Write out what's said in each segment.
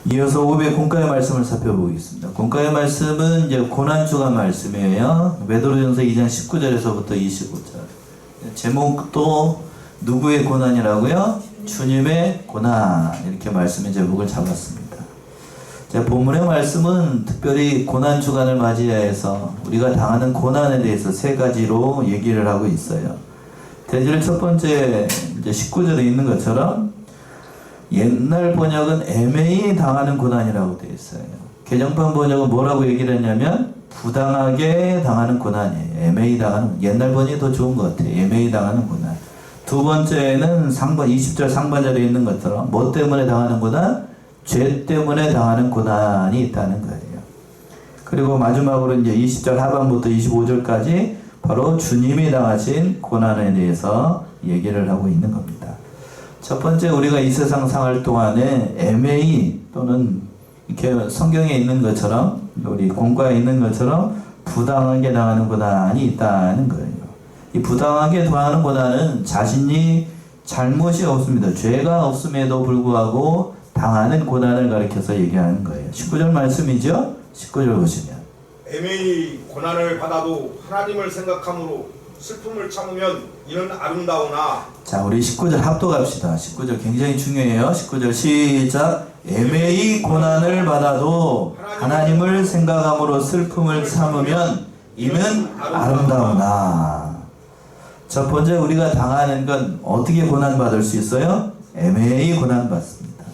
이어서 500 공과의 말씀을 살펴보겠습니다. 공과의 말씀은 이제 고난주간 말씀이에요. 베드로전서 2장 19절에서부터 25절. 제목도 누구의 고난이라고요? 주님의 고난. 이렇게 말씀의 제목을 잡았습니다. 자, 본문의 말씀은 특별히 고난주간을 맞이해서 우리가 당하는 고난에 대해서 세 가지로 얘기를 하고 있어요. 대절 첫 번째 이제 19절에 있는 것처럼 옛날 번역은 애매히 당하는 고난이라고 되어 있어요. 개정판 번역은 뭐라고 얘기를 했냐면 부당하게 당하는 고난이에요. 애매히 당하는, 옛날 번역이 더 좋은 것 같아요. 애매히 당하는 고난. 두 번째는 상반 20절 상반절에 있는 것처럼 뭐 때문에 당하는 고난? 죄 때문에 당하는 고난이 있다는 거예요. 그리고 마지막으로 이제 20절 하반부터 25절까지 바로 주님이 당하신 고난에 대해서 얘기를 하고 있는 겁니다. 첫 번째, 우리가 이 세상 생활 동안에 애매히 또는 이렇게 성경에 있는 것처럼, 우리 공과에 있는 것처럼 부당하게 당하는 고난이 있다는 거예요. 이 부당하게 당하는 고난은 자신이 잘못이 없습니다. 죄가 없음에도 불구하고 당하는 고난을 가리켜서 얘기하는 거예요. 19절 말씀이죠? 19절 보시면 애매히 고난을 받아도 하나님을 생각함으로 슬픔을 참으면 이는 아름다우나. 자, 우리 19절 합독합시다. 19절 굉장히 중요해요. 19절 시작. 애매히 고난을 받아도 하나님을 생각함으로 슬픔을 참으면 이는 아름다우나. 첫 번째, 우리가 당하는 건 어떻게 고난받을 수 있어요? 애매히 고난받습니다.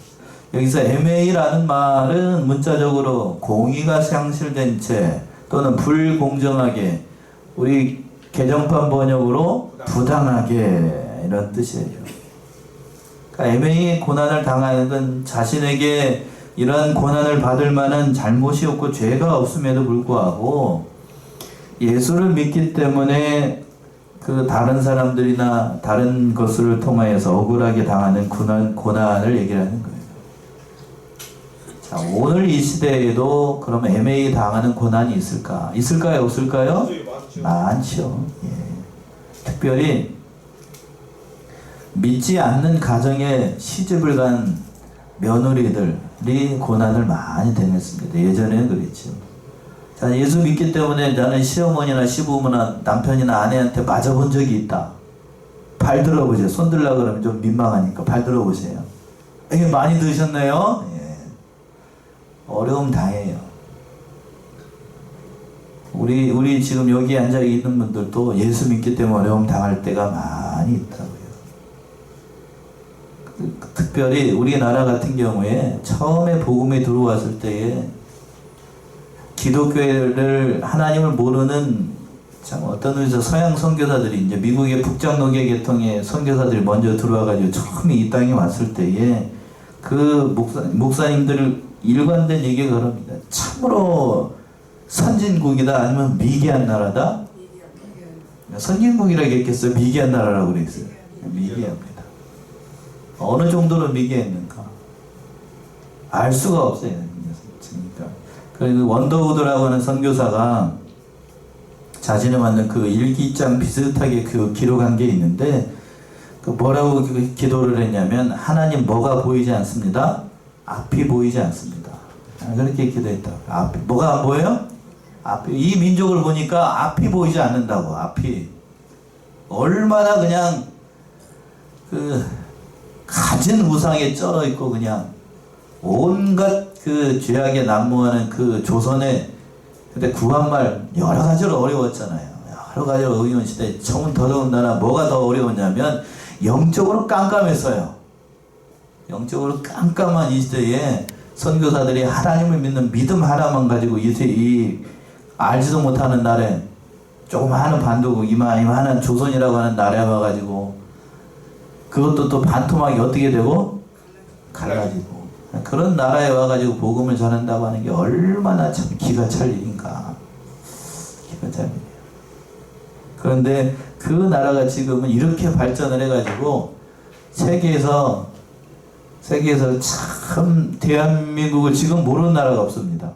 여기서 애매히라는 말은 문자적으로 공의가 상실된 채 또는 불공정하게, 우리 개정판 번역으로 부당하게, 이런 뜻이에요. 그러니까 애매히 고난을 당하는 건 자신에게 이러한 고난을 받을 만한 잘못이 없고 죄가 없음에도 불구하고 예수를 믿기 때문에 그 다른 사람들이나 다른 것을 통하여서 억울하게 당하는 고난을 얘기하는 거예요. 자, 오늘 이 시대에도 그럼 애매히 당하는 고난이 있을까? 있을까요? 없을까요? 많죠. 예. 특별히 믿지 않는 가정에 시집을 간 며느리들이 고난을 많이 당했습니다. 예전에는 그랬죠. 자, 예수 믿기 때문에 나는 시어머니나 시부모나 남편이나 아내한테 맞아본 적이 있다. 발 들어보세요. 손 들라 그러면 좀 민망하니까 발 들어보세요. 이게 많이 드셨나요? 예. 어려움 당해요. 우리 지금 여기 앉아 있는 분들도 예수 믿기 때문에 어려움 당할 때가 많이 있다고요. 특별히 우리나라 같은 경우에 처음에 복음이 들어왔을 때에 기독교를, 하나님을 모르는 참 어떤 의미에서 서양 선교사들이, 이제 미국의 북장로계 계통의 선교사들이 먼저 들어와가지고 처음에 이 땅에 왔을 때에 그 목사님들 일관된 얘기가 그럽니다. 참으로 선진국이다, 아니면 미개한 나라다? 선진국이라고 했겠어요? 미개한 나라라고 그랬어요? 미개합니다. 어느 정도로 미개했는가? 알 수가 없어요. 그러니까. 그리고 원더우드라고 하는 선교사가 자신이 만든 그 일기장 비슷하게 그 기록한 게 있는데, 그 뭐라고 기도를 했냐면, 하나님 뭐가 보이지 않습니다? 앞이 보이지 않습니다. 그렇게 기도했다. 앞이 뭐가 안 보여요? 앞이, 이 민족을 보니까 앞이 보이지 않는다고. 앞이 얼마나 그냥 그 가진 우상에 쩔어 있고 그냥 온갖 그 죄악에 난무하는 그 조선에, 그때 구한말 여러 가지로 어려웠잖아요. 여러 가지로 어려운 시대에 처음 더더군다나 뭐가 더 어려웠냐면 영적으로 깜깜했어요. 영적으로 깜깜한 이 시대에 선교사들이 하나님을 믿는 믿음 하나만 가지고 이 알지도 못하는 나라에 조그마한 반도국, 이만한 조선이라고 하는 나라에 와가지고 그것도 또 반토막이 어떻게 되고 갈라지고, 그런 나라에 와가지고 복음을 전한다고 하는 게 얼마나 참 기가 찰 일인가. 기가 찰 일이에요. 그런데 그 나라가 지금은 이렇게 발전을 해가지고 세계에서 참 대한민국을 지금 모르는 나라가 없습니다.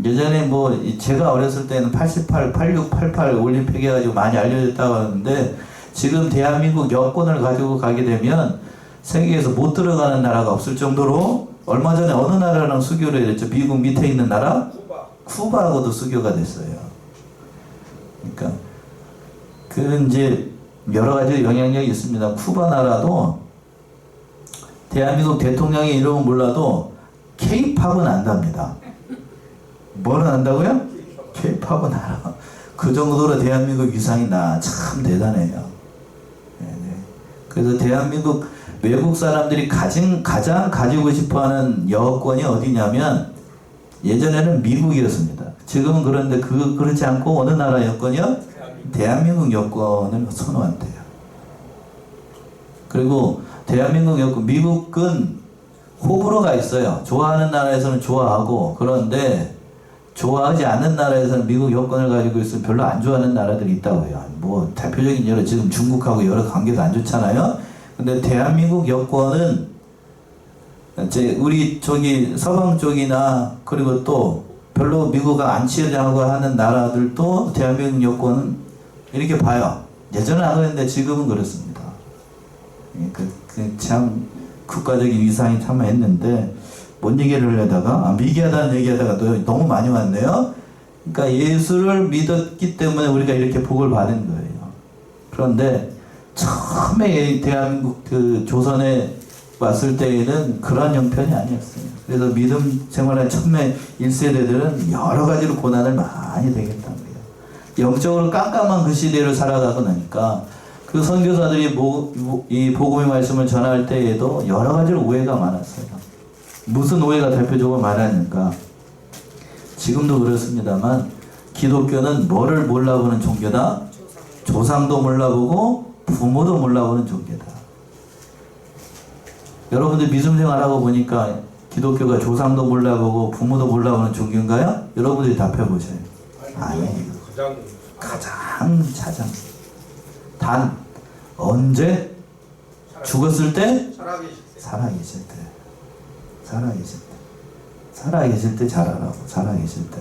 예전에 뭐 제가 어렸을 때는 88, 86, 88 올림픽 해가지고 많이 알려졌다고 하는데, 지금 대한민국 여권을 가지고 가게 되면 세계에서 못 들어가는 나라가 없을 정도로 얼마 전에 어느 나라랑 수교를 했죠? 미국 밑에 있는 나라? 쿠바. 쿠바하고도 수교가 됐어요. 그러니까 그 이제 여러 가지 영향력이 있습니다. 쿠바 나라도 대한민국 대통령의 이름은 몰라도 K-팝은 안답니다. 뭐는 안다고요? K-팝은 알아. 그 정도로 대한민국 위상이 참 대단해요. 네네. 그래서 대한민국 외국 사람들이 가장 가지고 싶어하는 여권이 어디냐면 예전에는 미국이었습니다. 지금은 그런데 그렇지 않고 어느 나라 여권이요? 대한민국 여권을 선호한대요. 그리고 대한민국 여권, 미국은 호불호가 있어요. 좋아하는 나라에서는 좋아하고, 그런데 좋아하지 않는 나라에서는 미국 여권을 가지고 있으면 별로 안 좋아하는 나라들이 있다고요. 뭐 대표적인 예로 지금 중국하고 여러 관계도 안 좋잖아요. 근데 대한민국 여권은 이제 우리 저기 서방 쪽이나 그리고 또 별로 미국을 안 치려고 하는 나라들도 대한민국 여권은 이렇게 봐요. 예전엔 안 그랬는데 지금은 그렇습니다. 참 국가적인 위상이 참 했는데 뭔 얘기를 하려다가 미개하다는 얘기하다가 너무 많이 왔네요. 그러니까 예수를 믿었기 때문에 우리가 이렇게 복을 받은 거예요. 그런데 처음에 대한민국 그 조선에 왔을 때에는 그런 형편이 아니었어요. 그래서 믿음 생활의 처음에 1세대들은 여러 가지로 고난을 많이 당했단 말이에요. 영적으로 깜깜한 그 시대를 살아가고 나니까 그 선교사들이 이 복음의 말씀을 전할 때에도 여러 가지로 오해가 많았어요. 무슨 오해가 대표적으로 많았는가? 지금도 그렇습니다만 기독교는 뭐를 몰라보는 종교다? 조상도 몰라보고 부모도 몰라보는 종교다. 여러분들 믿음 생활하고 보니까 기독교가 조상도 몰라보고 부모도 몰라보는 종교인가요? 여러분들이 답해보세요. 아니에요. 가장 차장. 단 언제? 죽었을 때? 살아계실 때. 살아계실 때 잘하라고. 살아계실 때.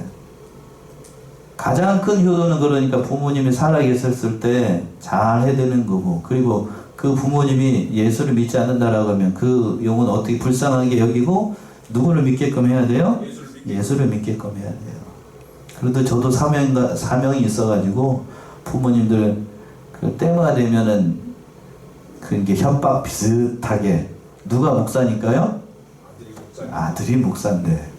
가장 큰 효도는 그러니까 부모님이 살아계셨을 때 잘 해되는 거고, 그리고 그 부모님이 예수를 믿지 않는다라고 하면 그 영혼 어떻게 불쌍하게 여기고 누구를 믿게끔 해야 돼요? 예수를 믿게끔 해야 돼요. 그래도 저도 사명이 있어가지고 부모님들 그 때가 되면은 그게 협박 비슷하게 누가 목사니까요? 아들이 목사인데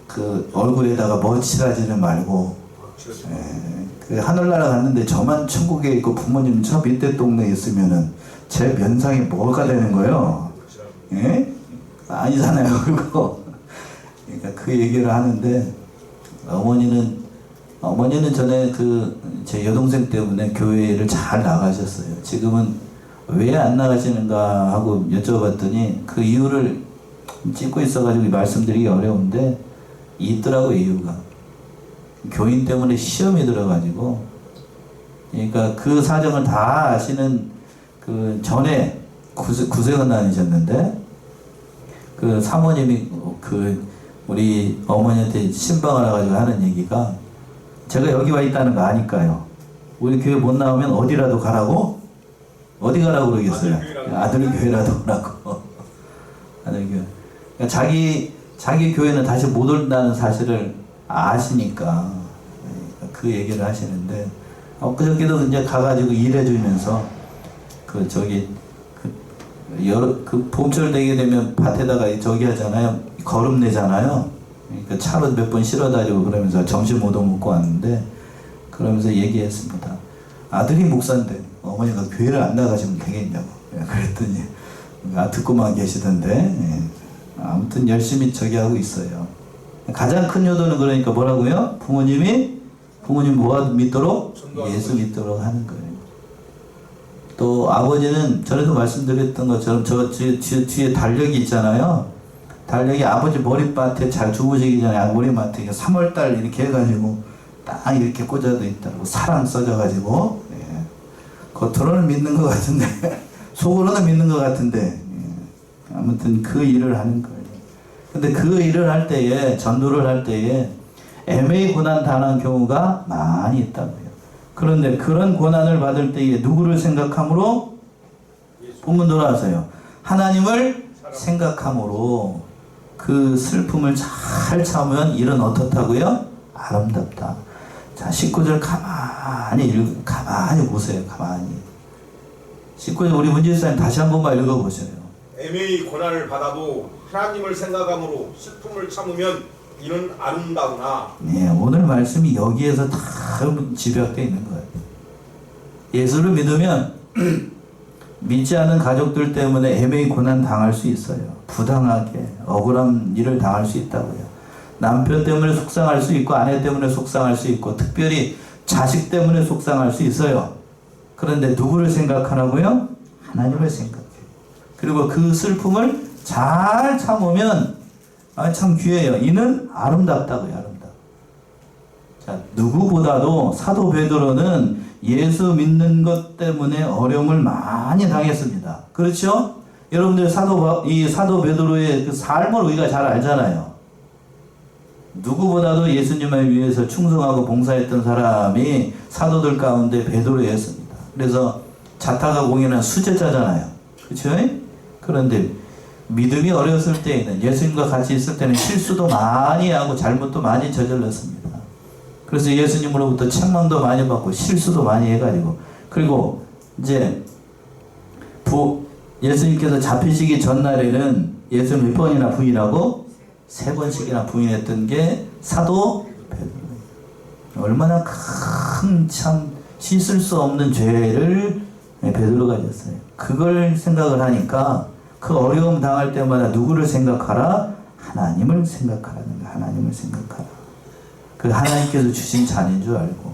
그 얼굴에다가 칠하지는 말고 그 하늘나라 갔는데 저만 천국에 있고 부모님 저 밑에 동네에 있으면은 제 면상이 뭐가 되는 거예요? 예? 아니잖아요 그거. 그러니까 그 얘기를 하는데 어머니는 전에 제 여동생 때문에 교회를 잘 나가셨어요. 지금은 왜 안 나가시는가 하고 여쭤봤더니 그 이유를 찍고 있어가지고 말씀드리기 어려운데 있더라고 이유가. 교인 때문에 시험이 들어가지고, 그러니까 그 사정을 다 아시는 그 전에 구세군 다니셨는데 그 사모님이 우리 어머니한테 신방을 해가지고 하는 얘기가, 제가 여기 와 있다는 거 아니까요. 우리 교회 못 나오면 어디라도 가라고? 어디 가라고 그러겠어요? 아들 교회라도 가라고. 아들 교회. 그러니까 자기 교회는 다시 못 온다는 사실을 아시니까 그 얘기를 하시는데, 그저께도 이제 가가지고 일해주면서 봄철 되게 되면 밭에다가 저기 하잖아요. 거름 내잖아요. 그러니까 차로 몇 번 실어다니고 그러면서 점심 오도 먹고 왔는데, 그러면서 얘기했습니다. 아들이 목사인데 어머니가 교회를 안 나가시면 되겠냐고. 그랬더니 듣고만 계시던데, 아무튼 열심히 저기 하고 있어요. 가장 큰 효도는 그러니까 뭐라고요? 부모님 뭐가 믿도록? 예수 믿도록 하는 거예요. 또 아버지는 전에도 말씀드렸던 것처럼 저 뒤에 달력이 있잖아요. 달력이 아버지 머리맡에 잘 주무시기 전에 머리맡에 3월달 이렇게 해가지고 딱 이렇게 꽂아져 있다고. 사랑 써져가지고. 예. 겉으로는 믿는 것 같은데 속으로는 믿는 것 같은데, 예. 아무튼 그 일을 하는 거예요. 근데 그 일을 할 때에, 전도를 할 때에 애매히 고난 당한 경우가 많이 있다고요. 그런데 그런 고난을 받을 때에 누구를 생각함으로? 본문 돌아와서요. 하나님을 생각함으로 그 슬픔을 잘 참으면 일은 어떻다고요? 아름답다. 자, 19절 가만히 보세요. 가만히. 19절 우리 문지사님 다시 한 번만 읽어보세요. 애매히 고난을 받아도 하나님을 생각함으로 슬픔을 참으면 이는 아름다우나. 네, 오늘 말씀이 여기에서 다 집약되어 있는 거예요. 예수를 믿으면 믿지 않은 가족들 때문에 애매히 고난 당할 수 있어요. 부당하게 억울한 일을 당할 수 있다고요. 남편 때문에 속상할 수 있고 아내 때문에 속상할 수 있고 특별히 자식 때문에 속상할 수 있어요. 그런데 누구를 생각하라고요? 하나님을 생각해요. 그리고 그 슬픔을 잘 참으면 참 귀해요. 이는 아름답다고요. 아름답다. 자, 누구보다도 사도 베드로는 예수 믿는 것 때문에 어려움을 많이 당했습니다. 그렇죠? 여러분들 사도 베드로의 그 삶을 우리가 잘 알잖아요. 누구보다도 예수님을 위해서 충성하고 봉사했던 사람이 사도들 가운데 베드로였습니다. 그래서 자타가 공연한 수제자잖아요. 그렇죠? 그런데 믿음이 어렸을 때에는 예수님과 같이 있을 때는 실수도 많이 하고 잘못도 많이 저질렀습니다. 그래서 예수님으로부터 책망도 많이 받고 실수도 많이 해가지고 그리고 이제 예수님께서 잡히시기 전날에는 예수 몇 번이나 부인하고 3번씩이나 부인했던 게 사도 베드로예요. 얼마나 큰 참 씻을 수 없는 죄를 베드로가 졌어요. 그걸 생각을 하니까 그 어려움 당할 때마다 누구를 생각하라? 하나님을 생각하라는 거야. 하나님을 생각하라. 그 하나님께서 주신 자녀인 줄 알고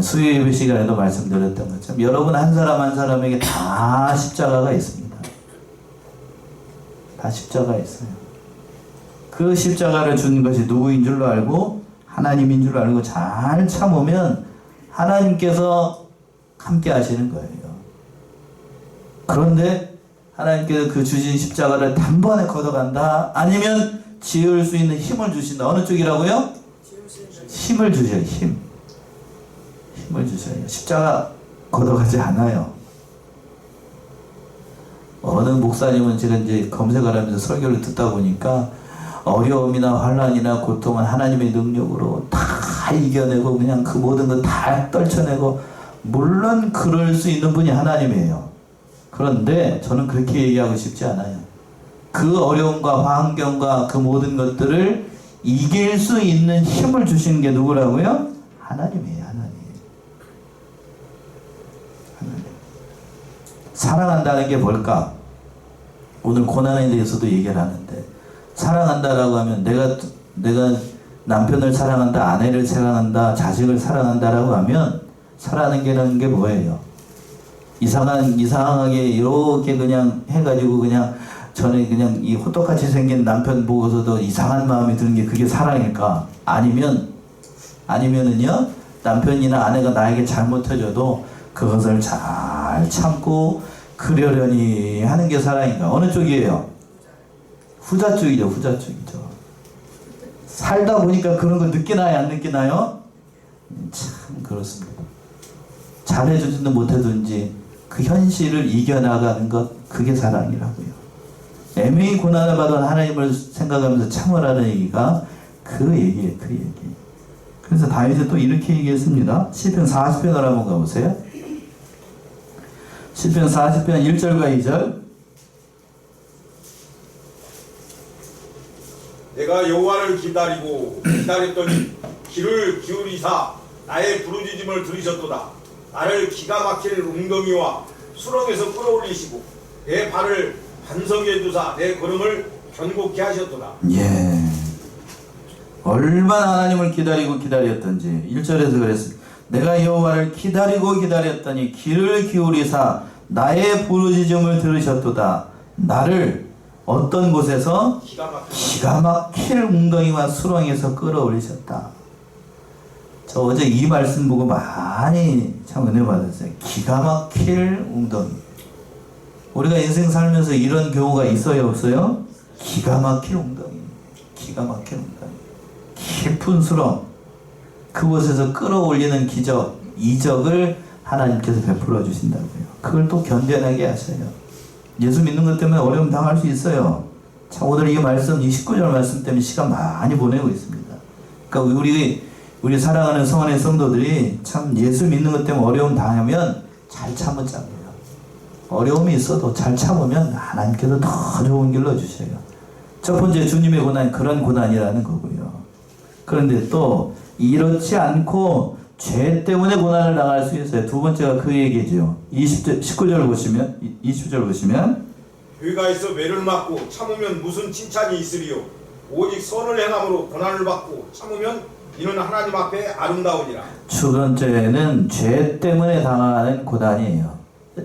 수요 예배 시간에도 말씀드렸던 것처럼 여러분 한 사람 한 사람에게 다 십자가가 있습니다. 다 십자가 있어요. 그 십자가를 준 것이 누구인 줄로 알고 하나님인 줄 알고 잘 참으면 하나님께서 함께 하시는 거예요. 그런데 하나님께서 그 주신 십자가를 단번에 걷어간다? 아니면 지을 수 있는 힘을 주신다. 어느 쪽이라고요? 힘을 주셔요. 힘을 주셔요. 십자가 걷어가지 않아요. 어느 목사님은 제가 이제 검색을 하면서 설교를 듣다 보니까 어려움이나 환난이나 고통은 하나님의 능력으로 다 이겨내고 그냥 그 모든 거 다 떨쳐내고 물론 그럴 수 있는 분이 하나님이에요. 그런데 저는 그렇게 얘기하고 싶지 않아요. 그 어려움과 환경과 그 모든 것들을 이길 수 있는 힘을 주시는 게 누구라고요? 하나님이에요. 하나님. 사랑한다는 게 뭘까? 오늘 고난에 대해서도 얘기를 하는데 사랑한다라고 하면 내가 남편을 사랑한다, 아내를 사랑한다, 자식을 사랑한다라고 하면 사랑하는 게 뭐예요? 이상하게 이렇게 그냥 해가지고 그냥 저는 그냥 이 호떡같이 생긴 남편 보고서도 이상한 마음이 드는 게 그게 사랑일까? 아니면은요 남편이나 아내가 나에게 잘못해줘도 그것을 잘 참고 그러려니 하는 게 사랑인가? 어느 쪽이에요? 후자 쪽이죠. 후자 쪽이죠. 살다 보니까 그런 거 느끼나요? 안 느끼나요? 참 그렇습니다. 잘해주든지 못해주든지 그 현실을 이겨나가는 것 그게 사랑이라고요. 애매히 고난을 받은 하나님을 생각하면서 참으라는 얘기가 그 얘기예요. 그 얘기. 그래서 다윗이 또 이렇게 얘기했습니다. 시편 40편을 한번 가보세요. 시편 40편 1절과 2절. 내가 여호와를 기다렸더니 귀를 기울이사 나의 부르짖음을 들으셨도다. 나를 기가 막힐 웅덩이와 수렁에서 끌어올리시고 내 발을 반석 위에 두사 내 걸음을 견고케 하셨도다. 예. 얼마나 하나님을 기다렸던지 1절에서 그랬습니다. 내가 여호와를 기다렸더니 귀를 기울이사 나의 부르짖음을 들으셨도다. 나를 어떤 곳에서? 기가 막힐 웅덩이와 수렁에서 끌어올리셨다. 저 어제 이 말씀 보고 많이 참 은혜 받았어요. 기가 막힐 웅덩이. 우리가 인생 살면서 이런 경우가 있어요, 없어요? 기가 막힐 웅덩이. 기가 막힐 웅덩이. 깊은 수렁. 그곳에서 끌어올리는 기적, 이적을 하나님께서 베풀어 주신다고요. 그걸 또 견뎌내게 하셔요. 예수 믿는 것 때문에 어려움 당할 수 있어요. 자, 오늘 이 말씀, 이 19절 말씀 때문에 시간 많이 보내고 있습니다. 그러니까 우리 사랑하는 성안의 성도들이 참 예수 믿는 것 때문에 어려움 당하면 잘 참으자고요. 어려움이 있어도 잘 참으면 하나님께서 더 좋은 길로 주셔요. 첫 번째 주님의 고난이 그런 고난이라는 거고요. 그런데 또 이렇지 않고 죄 때문에 고난을 당할 수 있어요. 두 번째가 그 얘기죠. 19절 보시면 20절 보시면 죄가 있어 매를 맞고 참으면 무슨 칭찬이 있으리요. 오직 선을 행함으로 고난을 받고 참으면 이는 하나님 앞에 아름다우니라. 두 번째는 죄 때문에 당하는 고난이에요.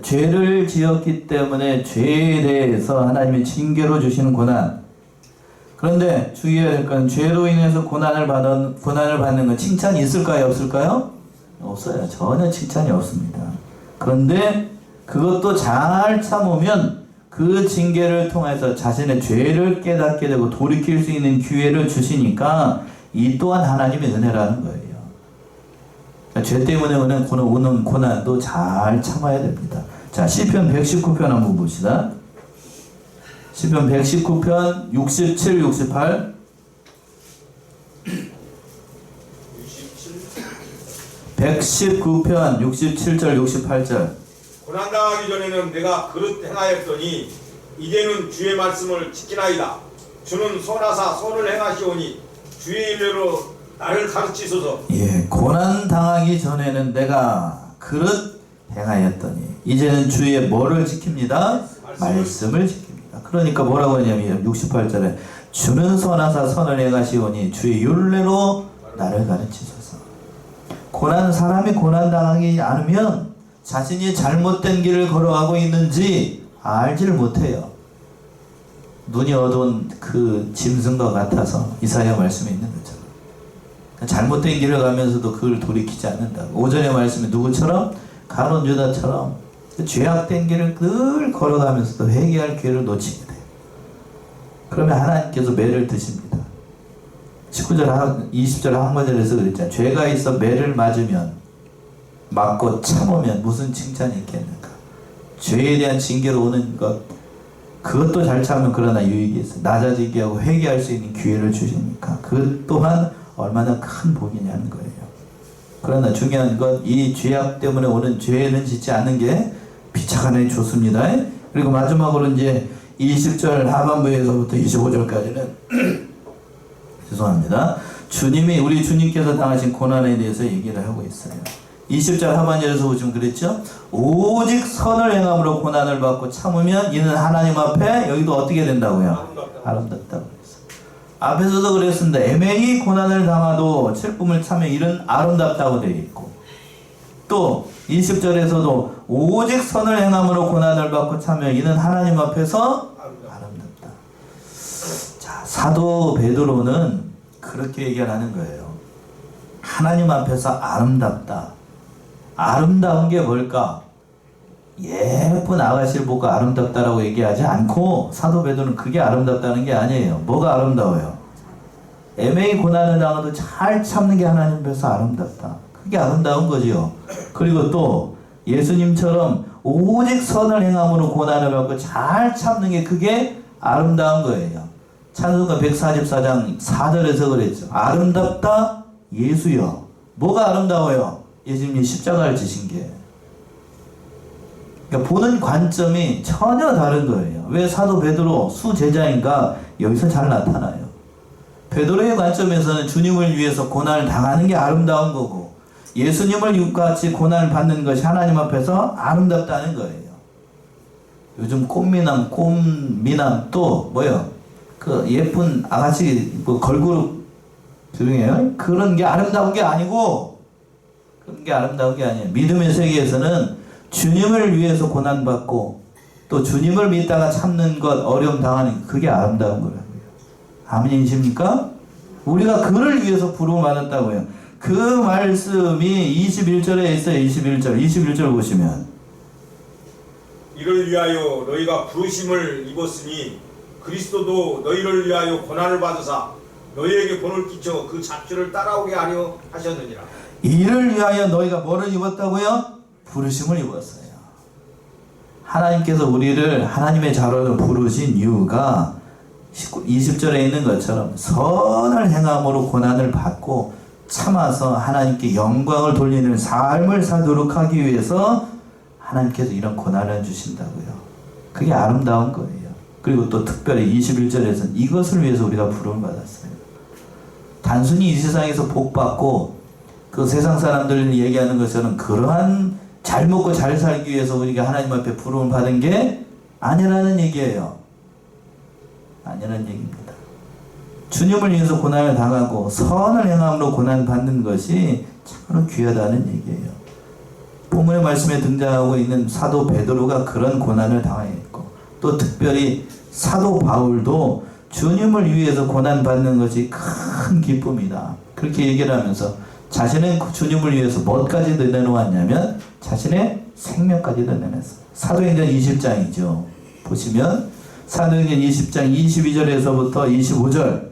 죄를 지었기 때문에 죄에 대해서 하나님의 징계로 주시는 고난. 그런데 주의해야 될 건 죄로 인해서 고난을 받는 건 칭찬이 있을까요? 없을까요? 없어요. 전혀 칭찬이 없습니다. 그런데 그것도 잘 참으면 그 징계를 통해서 자신의 죄를 깨닫게 되고 돌이킬 수 있는 기회를 주시니까 이 또한 하나님의 은혜라는 거예요. 죄 때문에 오는 고난도 잘 참아야 됩니다. 자, 시편 119편 한번 봅시다. 시편 119편 67, 68 119편 67절 68절 고난당하기 전에는 내가 그릇 행하였더니 이제는 주의 말씀을 지키나이다. 주는 선하사 선을 행하시오니 주의 일례로 나를 가르치소서. 예, 고난당하기 전에는 내가 그릇 행하였더니 이제는 주의 뭐를 지킵니다? 말씀을 지킵니다. 그러니까 뭐라고 하냐면 68절에 주는 선하사 선을 행하시오니 주의 율례로 나를 가르치소서. 사람이 고난당하지 않으면 자신이 잘못된 길을 걸어가고 있는지 알지를 못해요. 눈이 어두운 그 짐승과 같아서 이사야 말씀에 있는 거죠. 잘못된 길을 가면서도 그걸 돌이키지 않는다고. 오전에 말씀에 누구처럼? 가론 유다처럼 죄악된 길을 늘 걸어가면서도 회개할 기회를 놓치게 돼요. 그러면 하나님께서 매를 드십니다. 19절 20절 한번절에서 그랬잖아요. 죄가 있어 매를 맞고 참으면 무슨 칭찬이 있겠는가. 죄에 대한 징계로 오는 것 그것도 잘 참으면 그러나 유익이 있어요. 낮아지게 하고 회개할 수 있는 기회를 주시니까 그 또한 얼마나 큰 복이냐는 거예요. 그러나 중요한 건 이 죄악 때문에 오는 죄는 짓지 않는 게 비참하니 좋습니다. 그리고 마지막으로 이제 20절 하반부에서부터 25절까지는 죄송합니다. 우리 주님께서 당하신 고난에 대해서 얘기를 하고 있어요. 20절 하반절에서 보시면 그랬죠? 오직 선을 행함으로 고난을 받고 참으면 이는 하나님 앞에 여기도 어떻게 된다고요? 아름답다고 그랬어요. 앞에서도 그랬습니다. 애매히 고난을 당하도 슬픔을 참으면 이는 아름답다고 되어 있고 또 20절에서도 오직 선을 행함으로 고난을 받고 참으면 이는 하나님 앞에서 아름답다. 자, 사도 베드로는 그렇게 얘기하는 거예요. 하나님 앞에서 아름답다. 아름다운 게 뭘까? 예쁜 아가씨를 보고 아름답다라고 얘기하지 않고 사도 베드로는 그게 아름답다는 게 아니에요. 뭐가 아름다워요? 애매히 고난을 당해도 잘 참는 게 하나님 앞에서 아름답다. 그게 아름다운 거지요. 그리고 또 예수님처럼 오직 선을 행함으로 고난을 받고 잘 참는 게 그게 아름다운 거예요. 찬송가 144장 4절에서 그랬죠. 아름답다 예수여. 뭐가 아름다워요? 예수님이 십자가를 지신 게. 그러니까 보는 관점이 전혀 다른 거예요. 왜 사도 베드로 수제자인가? 여기서 잘 나타나요. 베드로의 관점에서는 주님을 위해서 고난을 당하는 게 아름다운 거고 예수님을 같이 고난을 받는 것이 하나님 앞에서 아름답다는 거예요. 요즘 꽃미남 또 뭐요? 그 예쁜 아가씨 뭐 걸그룹 중에요. 그런 게 아름다운 게 아니고 그런 게 아름다운 게 아니에요. 믿음의 세계에서는 주님을 위해서 고난받고 또 주님을 믿다가 참는 것 어려움 당하는 그게 아름다운 거라고요. 아멘이십니까? 우리가 그를 위해서 부름을 받았다고요. 그 말씀이 21절에 있어요. 21절 보시면 이를 위하여 너희가 부르심을 입었으니 그리스도도 너희를 위하여 고난을 받으사 너희에게 본을 끼쳐 그 잡주를 따라오게 하려 하셨느니라. 이를 위하여 너희가 뭐를 입었다고요? 부르심을 입었어요. 하나님께서 우리를 하나님의 자녀로 부르신 이유가 20절에 있는 것처럼 선을 행함으로 고난을 받고 참아서 하나님께 영광을 돌리는 삶을 살도록 하기 위해서 하나님께서 이런 고난을 주신다고요. 그게 아름다운 거예요. 그리고 또 특별히 21절에서는 이것을 위해서 우리가 부름을 받았어요. 단순히 이 세상에서 복 받고 그 세상 사람들이 얘기하는 것처럼 그러한 잘 먹고 잘 살기 위해서 우리가 하나님 앞에 부름을 받은 게 아니라는 얘기예요. 아니라는 얘기입니다. 주님을 위해서 고난을 당하고 선을 행함으로 고난 받는 것이 참으로 귀하다는 얘기예요. 본문의 말씀에 등장하고 있는 사도 베드로가 그런 고난을 당했고 또 특별히 사도 바울도 주님을 위해서 고난 받는 것이 큰 기쁨이다. 그렇게 얘기를 하면서 자신은 주님을 위해서 뭐까지도 내놓았냐면 자신의 생명까지도 내놨어요. 사도행전 20장이죠. 보시면 사도행전 20장 22절에서부터 25절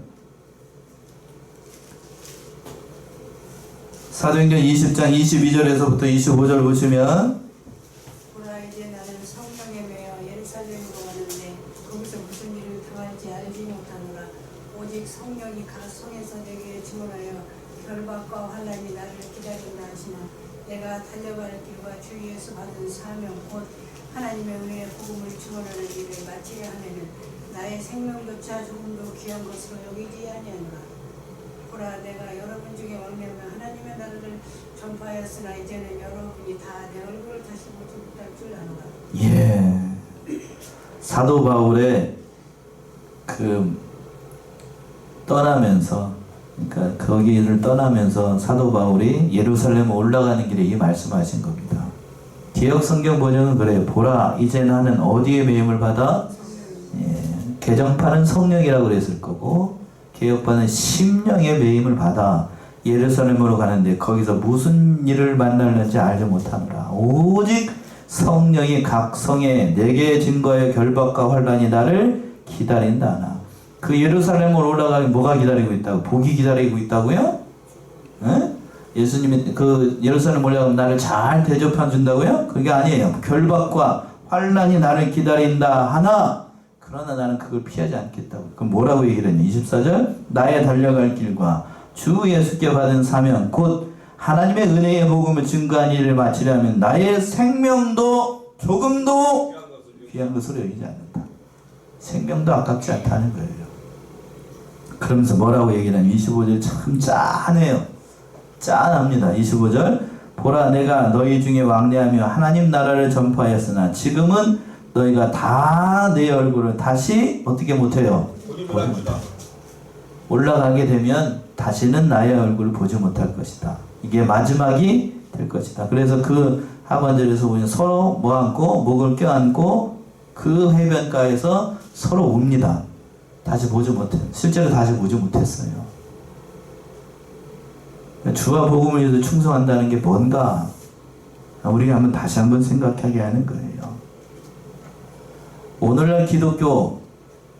사도행전 20장 22절에서부터 25절 보시면 보라 이제 나는 성령에 매여 예루살렘으로 가는데 거기서 무슨 일을 당할지 알지 못하노라. 오직 성령이 각 성에서 내게 증언하여 결박과 환난이 나를 기다린다 하시나 내가 달려갈 길과 주 위에서 받은 사명 곧 하나님의 은혜의 복음을 증언하는 일을 마치려 하면은 나의 생명조차 조금도 귀한 것으로 여기지 아니하노라. 보라 내가 여러분 중에 왕래하며 하나님의 나라를 전파하였으나 이제는 여러분이 다 내 얼굴을 다시 보지 못할 줄 아노라. 예, 사도 바울의 그 떠나면서 그러니까 거기를 떠나면서 사도 바울이 예루살렘 올라가는 길에 이 말씀하신 겁니다. 개역 성경 버전은 그래요. 보라 이제 나는 어디에 매임을 받아? 예, 개정판은 성령이라고 그랬을 거고 개혁판은 심령의 매임을 받아 예루살렘으로 가는데 거기서 무슨 일을 만날는지 알지 못하노라. 오직 성령이 각 성에 내게 증거의 결박과 환난이 나를 기다린다 하나. 그 예루살렘으로 올라가면 뭐가 기다리고 있다고? 복이 기다리고 있다고요? 에? 예수님이 그 예루살렘 올라가면 나를 잘 대접해 준다고요? 그게 아니에요. 결박과 환난이 나를 기다린다 하나 그러나 나는 그걸 피하지 않겠다고. 그럼 뭐라고 얘기를 했냐? 24절 나의 달려갈 길과 주 예수께 받은 사명 곧 하나님의 은혜의 복음을 증거한 일을 마치려면 나의 생명도 조금도 귀한 것으로 여기지 않는다. 생명도 아깝지 않다는 거예요. 그러면서 뭐라고 얘기를 하냐? 25절 참 짠해요. 짠합니다. 25절 보라 내가 너희 중에 왕래하며 하나님 나라를 전파하였으나 지금은 너희가 다 내 얼굴을 다시 어떻게 못해요? 올라가게 되면 다시는 나의 얼굴을 보지 못할 것이다. 이게 마지막이 될 것이다. 그래서 그 하반절에서 보면 서로 뭐 안고 목을 껴안고 그 해변가에서 서로 웁니다. 다시 보지 못해. 실제로 다시 보지 못했어요. 주와 복음을 위해서 충성한다는 게 뭔가 우리가 한번 다시 한번 생각하게 하는 거예요. 오늘날 기독교,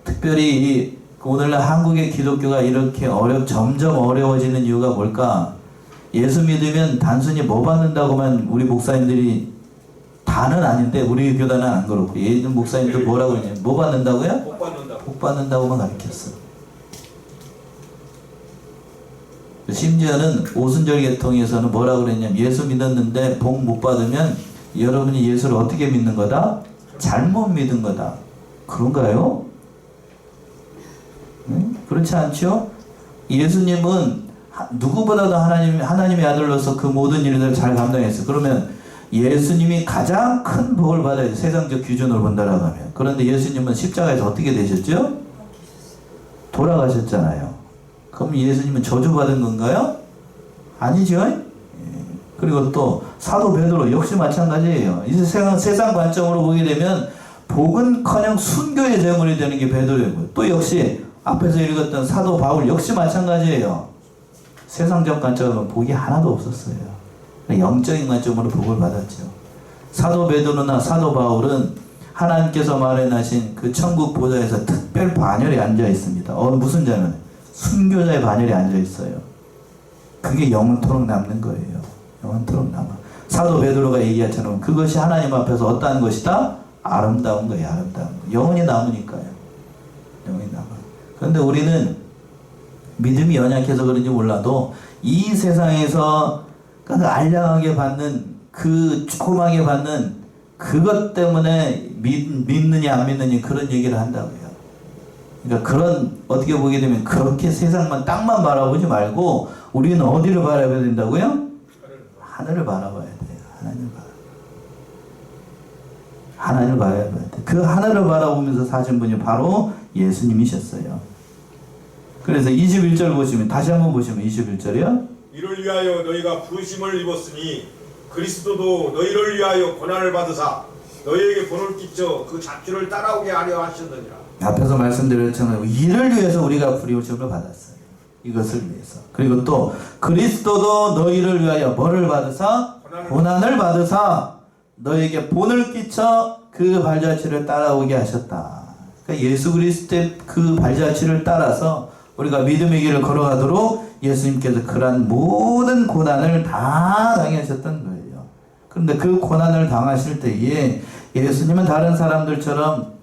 특별히 오늘날 한국의 기독교가 이렇게 점점 어려워지는 이유가 뭘까? 예수 믿으면 단순히 뭐 받는다고만 우리 목사님들이 다는 아닌데 우리 교단은 안 그렇고 예전 목사님들 뭐라고 했냐면 뭐 받는다고요? 복 받는다. 복 받는다고만 가르쳤어. 심지어는 오순절 계통에서는 뭐라고 그랬냐면 예수 믿었는데 복 못 받으면 여러분이 예수를 어떻게 믿는 거다? 잘못 믿은 거다. 그런가요? 응? 그렇지 않죠? 예수님은 누구보다도 하나님의 아들로서 그 모든 일들을 잘 감당했어요. 그러면 예수님이 가장 큰 복을 받아야 세상적 기준으로 본다라고 하면. 그런데 예수님은 십자가에서 어떻게 되셨죠? 돌아가셨잖아요. 그럼 예수님은 저주받은 건가요? 아니죠? 그리고 또 사도 베드로 역시 마찬가지예요. 이제 세상 관점으로 보게 되면 복은커녕 순교의 제물이 되는 게 베드로이고 또 역시 앞에서 읽었던 사도 바울 역시 마찬가지예요. 세상적 관점으로 복이 하나도 없었어요. 영적인 관점으로 복을 받았죠. 사도 베드로나 사도 바울은 하나님께서 마련하신 그 천국 보좌에서 특별 반열에 앉아 있습니다. 무슨 자는? 순교자의 반열에 앉아 있어요. 그게 영원토록 남는 거예요. 영원토록 남아. 사도 베드로가 얘기하처럼 그것이 하나님 앞에서 어떠한 것이다? 아름다운 거예요. 아름다운 거. 영혼이 남으니까요. 영혼이 남아요. 그런데 우리는 믿음이 연약해서 그런지 몰라도 이 세상에서 그 알량하게 받는 그 조그맣게 받는 그것 때문에 믿느냐 안 믿느냐 그런 얘기를 한다고요. 그러니까 그런 어떻게 보게 되면 그렇게 세상만 땅만 바라보지 말고 우리는 어디를 바라봐야 된다고요? 하늘을 바라봐야 돼요. 하나님을 바라봐야 돼. 그 하늘을 바라보면서 사신 분이 바로 예수님이셨어요. 그래서 21절 보시면 다시 한번 보시면 21절이요. 이를 위하여 너희가 부르심을 입었으니 그리스도도 너희를 위하여 고난을 받으사 너희에게 본을 끼쳐 그 자취를 따라오게 하려 하셨느니라. 앞에서 말씀드렸잖아요. 이를 위해서 우리가 부르심을 받았어요. 이것을 위해서. 그리고 또 그리스도도 너희를 위하여 뭐를 받으사? 고난을 받으사 너희에게 본을 끼쳐 그 발자취를 따라오게 하셨다. 그러니까 예수 그리스도의 그 발자취를 따라서 우리가 믿음의 길을 걸어가도록 예수님께서 그러한 모든 고난을 다 당하셨던 거예요. 그런데 그 고난을 당하실 때에 예수님은 다른 사람들처럼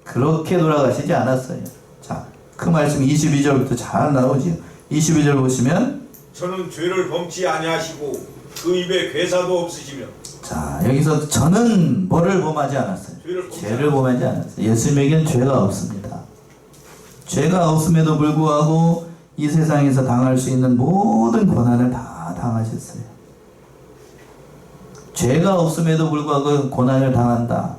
그렇게 돌아가시지 않았어요. 자, 그 말씀 22절부터 잘 나오지요. 22절 보시면 저는 죄를 범치 아니하시고 그 입에 괴사도 없으시며. 자, 여기서 저는 뭐를 범하지 않았어요? 죄를 범하지 않았어요. 예수님에게는 죄가 없습니다. 죄가 없음에도 불구하고 이 세상에서 당할 수 있는 모든 고난을 다 당하셨어요. 죄가 없음에도 불구하고 고난을 당한다.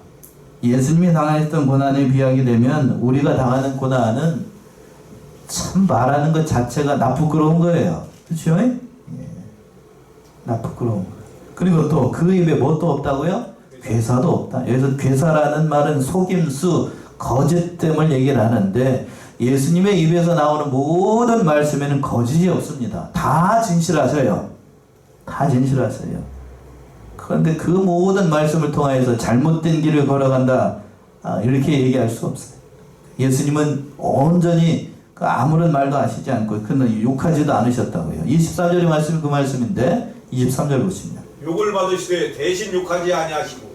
예수님이 당하셨던 고난에 비하게 되면 우리가 당하는 고난은 참 말하는 것 자체가 나쁘끄러운 거예요. 그렇죠? 예. 나쁘끄러운 거예요. 그리고 또 그 입에 뭣도 없다고요? 괴사도 없다. 여기서 괴사라는 말은 속임수, 거짓됨을 얘기를 하는데 예수님의 입에서 나오는 모든 말씀에는 거짓이 없습니다. 다 진실하셔요. 다 진실하셔요. 그런데 그 모든 말씀을 통해서 잘못된 길을 걸어간다 이렇게 얘기할 수 없어요. 예수님은 온전히 아무런 말도 하시지 않고 그는 욕하지도 않으셨다고요. 24절의 말씀이 그 말씀인데 23절 보시면 욕을 받으시되 대신 욕하지 아니하시고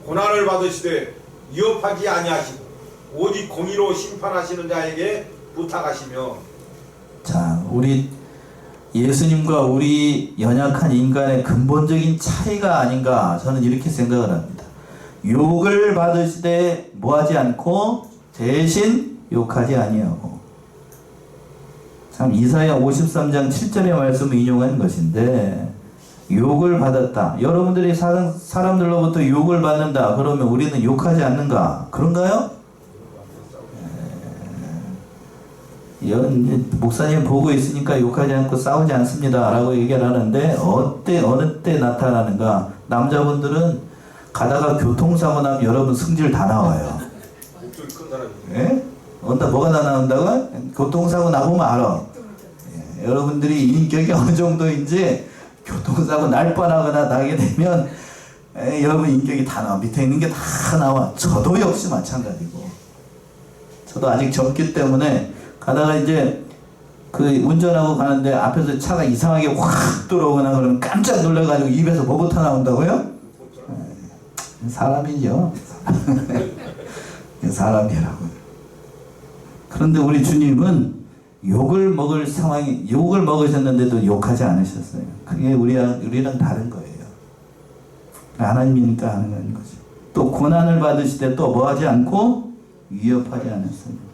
고난을 받으시되 위협하지 아니하시고 오직 공의로 심판하시는 자에게 부탁하시며. 자, 우리 예수님과 우리 연약한 인간의 근본적인 차이가 아닌가 저는 이렇게 생각을 합니다. 욕을 받으시되 뭐하지 않고 대신 욕하지 아니하고. 참 이사야 53장 7절의 말씀을 인용한 것인데 욕을 받았다. 여러분들이 사람들로부터 욕을 받는다. 그러면 우리는 욕하지 않는가? 그런가요? 목사님 보고 있으니까 욕하지 않고 싸우지 않습니다 라고 얘기를 하는데 어느 때 나타나는가? 남자분들은 가다가 교통사고 나면 여러분 승질 다 나와요. 목소리 큰 사람이. 예? 뭐가 다 나온다고? 교통사고 나보면 알아. 예, 여러분들이 인격이 어느 정도인지 교통사고 날 뻔하거나 나게 되면 여러분 인격이 다 나와. 밑에 있는 게 다 나와. 저도 역시 마찬가지고. 저도 아직 젊기 때문에 가다가 이제 그 운전하고 가는데 앞에서 차가 이상하게 확 들어오거나 그러면 깜짝 놀라가지고 입에서 뭐부터 나온다고요? 사람이죠. 사람이라고. 그런데 우리 주님은 욕을 먹으셨는데도 욕하지 않으셨어요. 그게 우리랑 다른 거예요. 하나님이니까 하는 거죠. 또 고난을 받으실 때 또 뭐하지 않고 위협하지 않았어요.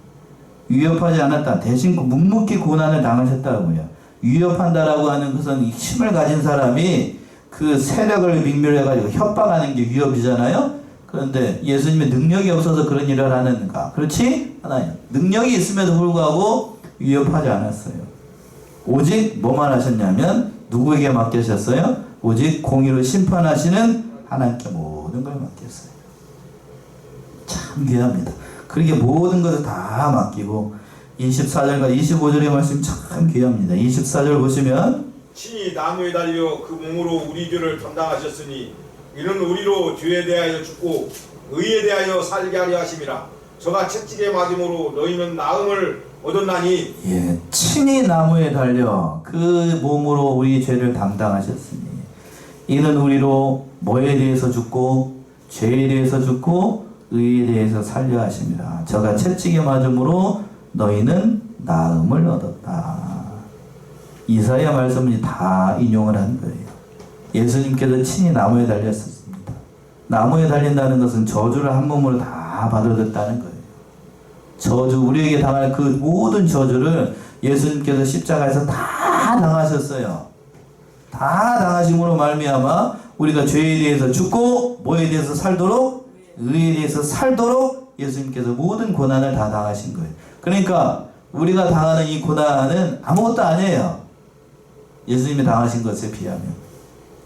위협하지 않았다. 대신 묵묵히 고난을 당하셨다고요. 위협한다라고 하는 것은 힘을 가진 사람이 그 세력을 믹멸해가지고 협박하는 게 위협이잖아요. 그런데 예수님의 능력이 없어서 그런 일을 하는가? 그렇지? 하나요. 능력이 있음에도 불구하고 위협하지 않았어요. 오직 뭐만 하셨냐면 누구에게 맡기셨어요? 오직 공의로 심판하시는 하나님께 모든 걸 맡겼어요. 참 귀합니다. 그렇게 모든 것을 다 맡기고 24절과 25절의 말씀 참 귀합니다. 24절 보시면 친히 나무에 달려 그 몸으로 우리 죄를 담당하셨으니 이는 우리로 죄에 대하여 죽고 의에 대하여 살게 하려 하심이라. 저가 채찍에 맞음으로 너희는 나음을 얻었나니. 예, 친히 나무에 달려 그 몸으로 우리 죄를 담당하셨으니 이는 우리로 뭐에 대해서 죽고 죄에 대해서 죽고 의에 대해서 살려 하심이라. 저가 채찍에 맞음으로 너희는 나음을 얻었다. 이사야 말씀을 다 인용을 한 거예요. 예수님께서 친히 나무에 달렸었습니다. 나무에 달린다는 것은 저주를 한 몸으로 다 받아들였다는 거예요. 저주, 우리에게 당할 그 모든 저주를 예수님께서 십자가에서 다 당하셨어요. 다 당하심으로 말미암아 우리가 죄에 대해서 죽고 뭐에 대해서 살도록, 의에 대해서 살도록 예수님께서 모든 고난을 다 당하신 거예요. 그러니까 우리가 당하는 이 고난은 아무것도 아니에요. 예수님이 당하신 것에 비하면.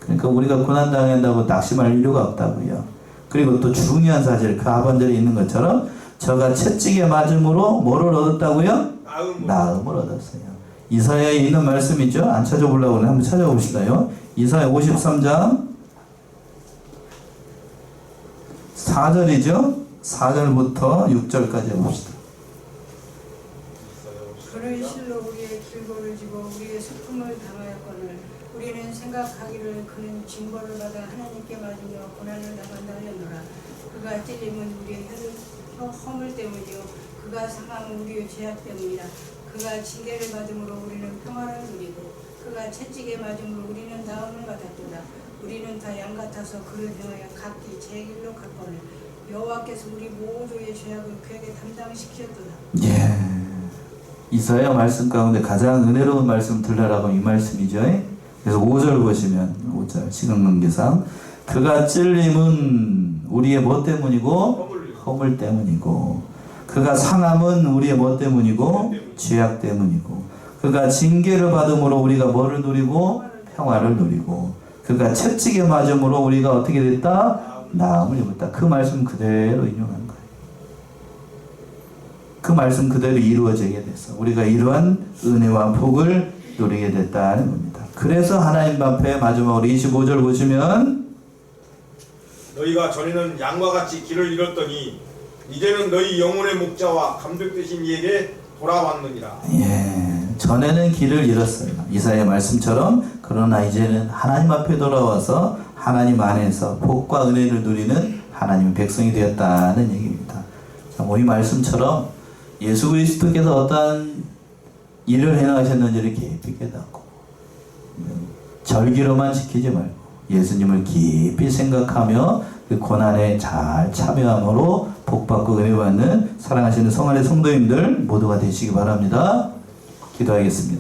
그러니까 우리가 고난 당한다고 낙심할 이유가 없다고요. 그리고 또 중요한 사실, 그 하반절에 있는 것처럼 저가 채찍에 맞음으로 뭐를 얻었다고요? 나음을 얻었어요. 이사야에 있는 말씀이죠. 안 찾아보려고 하는데 한번 찾아봅시다요. 이사야 53장 4절이죠. 4절부터 6절까지 봅시다. 그는 실로 우리의 길고를 지고 우리의 슬픔을 당하였거늘 우리는 생각하기를 그는 징벌을 받아 하나님께 맞으며 고난을 당한다 하였노라. 그가 찔림은 우리의 허물 때문이요 그가 상함은 우리의 죄악 때문이라. 그가 징계를 받음으로 우리는 평화를 누리고 그가 채찍에 맞음으로 우리는 나음을 받았도다. 우리는 다 양 같아서 그를 향하여 각기 제 길로 갔거늘 여호와께서 우리 모두의 죄악을 그에게 담당시켰도다. 예. 이사야 말씀 가운데 가장 은혜로운 말씀 들으라고 이 말씀이죠. 그래서 5절 보시면 5절 시각관계상 그가 찔림은 우리의 뭐 때문이고 허물 때문이고 그가 상함은 우리의 뭐 때문이고 죄악 때문이고 그가 징계를 받음으로 우리가 뭐를 누리고 평화를 누리고 그가 채찍에 맞음으로 우리가 어떻게 됐다? 나음을 입었다. 그 말씀 그대로 인용한 거예요. 그 말씀 그대로 이루어지게 됐어. 우리가 이러한 은혜와 복을 누리게 됐다는 겁니다. 그래서 하나님 앞에 마지막으로 25절 보시면 너희가 전에는 양과 같이 길을 잃었더니 이제는 너희 영혼의 목자와 감독 되신 이에게 돌아왔느니라. 예, 전에는 길을 잃었어요. 이사야 말씀처럼. 그러나 이제는 하나님 앞에 돌아와서 하나님 안에서 복과 은혜를 누리는 하나님의 백성이 되었다는 얘기입니다. 자, 이 말씀처럼 예수 그리스도께서 어떠한 일을 해나가셨는지를 깊이 깨닫고 절기로만 지키지 말고 예수님을 깊이 생각하며 그 고난에 잘 참여함으로 복받고 은혜받는 사랑하시는 성안의 성도님들 모두가 되시기 바랍니다. 기도하겠습니다.